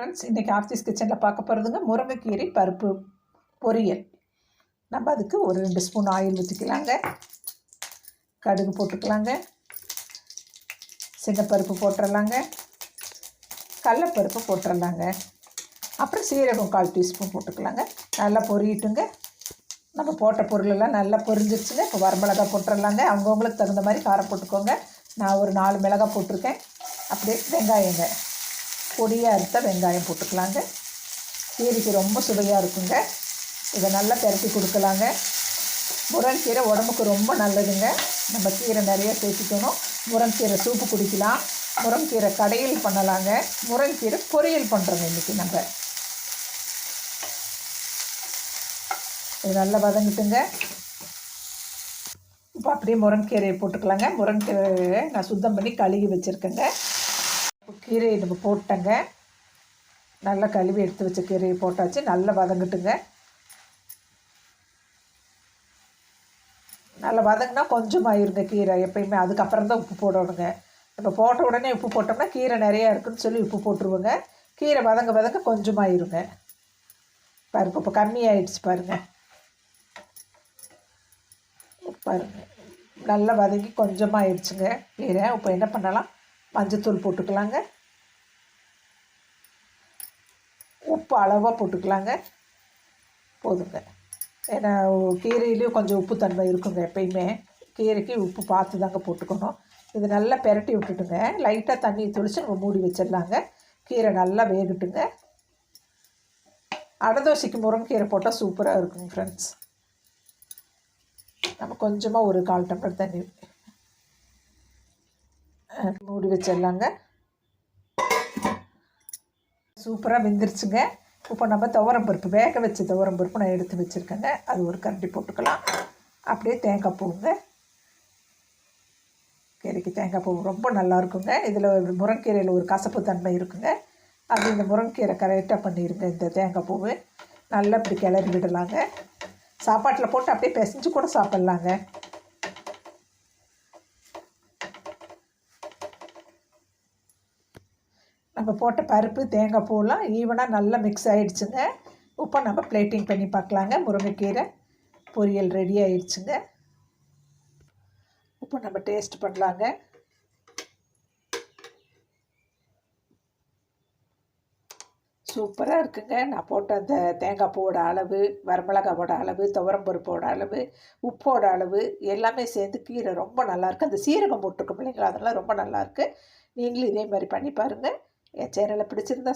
Friends, இன்றைக்கி ஆர்த்திஸ் கிச்சனில் பார்க்க போகிறதுங்க முருங்கைக்கீரை பருப்பு பொரியல். நம்ம அதுக்கு ஒரு 2 ஸ்பூன் ஆயில் ஊற்றிக்கலாங்க. கடுகு போட்டுக்கலாங்க. சின்னப்பருப்பு போட்டுடலாங்க. கடலைப்பருப்பு போட்டுடலாங்க. அப்புறம் சீரகம் 1/4 டீஸ்பூன் போட்டுக்கலாங்க. நல்லா பொரியட்டுங்க. நம்ம போட்ட பொருளெல்லாம் நல்லா பொரிஞ்சிருச்சுங்க. இப்போ வரமிளகா போட்டுடலாங்க. அவங்கவுங்களுக்கு தகுந்த மாதிரி காரம் போட்டுக்கோங்க. நான் ஒரு 4 மிளகாய் போட்டிருக்கேன். அப்படியே வெங்காயங்க, பொடியாக அறுத்த வெங்காயம் போட்டுக்கலாங்க. கீரைக்கு ரொம்ப சுவையாக இருக்குங்க. இதை நல்லா பெரட்டி கொடுக்கலாங்க. முருங்கைக்கீரை உடம்புக்கு ரொம்ப நல்லதுங்க. நம்ம கீரை நிறைய சேர்த்துக்கணும். முருங்கைக்கீரை சூப்பு குடிக்கலாம். முருங்கைக்கீரை கடையில் பண்ணலாங்க. முருங்கைக்கீரை பொரியல் பண்ணுறோங்க இன்றைக்கி நம்ம. இது நல்லா வதங்கிட்டுங்க. இப்போ அப்படியே முருங்கைக்கீரையை போட்டுக்கலாங்க. முருங்கைக்கீரையை நான் சுத்தம் பண்ணி கழுவி வச்சுருக்கேங்க. கீரையை நம்ம போட்டேங்க. நல்லா கழுவி எடுத்து வச்ச கீரையை போட்டாச்சு. நல்லா வதங்கட்டுங்க. நல்லா வதங்கினா கொஞ்சமாயிருங்க கீரை எப்பயுமே. அதுக்கப்புறம் தான் உப்பு போடணுங்க. நம்ம போட்ட உடனே உப்பு போட்டோம்னா கீரை நிறையா இருக்குதுன்னு சொல்லி உப்பு போட்டுருவோங்க. கீரை வதங்க வதங்க கொஞ்சமாயிருங்க. பாருங்க, இப்போ கம்மியாயிடுச்சு பாருங்கள். பாருங்கள், நல்லா வதங்கி கொஞ்சமாகிடுச்சுங்க கீரை. இப்போ என்ன பண்ணலாம், மஞ்சத்தூள் போட்டுக்கலாங்க. உப்பு அளவாக போட்டுக்கலாங்க. போதுங்க. ஏன்னா கீரையிலையும் கொஞ்சம் உப்பு தன்மை இருக்குங்க எப்பயுமே. கீரைக்கு உப்பு பார்த்து தாங்க போட்டுக்கணும். இது நல்லா பெரட்டி விட்டுட்டுங்க. லைட்டாக தண்ணி தெளித்து நம்ம மூடி வச்சிடலாங்க. கீரை நல்லா வேகட்டுங்க. அடதோசைக்கு முருங்கைக்கீரை போட்டால் சூப்பராக இருக்குங்க ஃப்ரெண்ட்ஸ். நம்ம கொஞ்சமாக ஒரு 1/4 டம்ளர் தண்ணி மூடி வச்சிடலாங்க. சூப்பராக வெந்துருச்சுங்க. இப்போ நம்ம துவரம்பருப்பு, வேக வச்ச துவரம்பருப்பு நான் எடுத்து வச்சுருக்கேங்க. அது ஒரு கரண்டி போட்டுக்கலாம். அப்படியே தேங்காய் பூவுங்க. கீரைக்கு தேங்காய் பூ ரொம்ப நல்லா இருக்குங்க. இதில் முருங்கைக்கீரையில் ஒரு கசப்பு தன்மை இருக்குங்க. அது இந்த முருங்கைக்கீரை கரெக்டாக பண்ணிடுங்க. இந்த தேங்காய் பூவு நல்லா இப்படி கிளறி விடலாங்க. சாப்பாட்டில் போட்டு அப்படியே பிசைஞ்சு கூட சாப்பிட்லாங்க. நம்ம போட்ட பருப்பு தேங்காய் பூலாம் ஈவனாக நல்லா மிக்ஸ் ஆகிடுச்சுங்க. இப்போ நம்ம பிளேட்டிங் பண்ணி பார்க்கலாங்க. முருங்கைக்கீரை பொரியல் ரெடி ஆகிடுச்சுங்க. இப்போ நம்ம டேஸ்ட் பண்ணலாங்க. சூப்பராக இருக்குங்க. நான் போட்ட அந்த தேங்காய் பூவோட அளவு, வரமிளகாவோட அளவு, துவரம்பருப்போட அளவு, உப்போட அளவு எல்லாமே சேர்ந்து கீரை ரொம்ப நல்லாயிருக்கு. அந்த சீரகம் போட்டிருக்கோம் இல்லைங்களா, அதெல்லாம் ரொம்ப நல்லாயிருக்கு. நீங்களும் இதே மாதிரி பண்ணி பாருங்கள். என் சேனலை பிடிச்சிருந்தா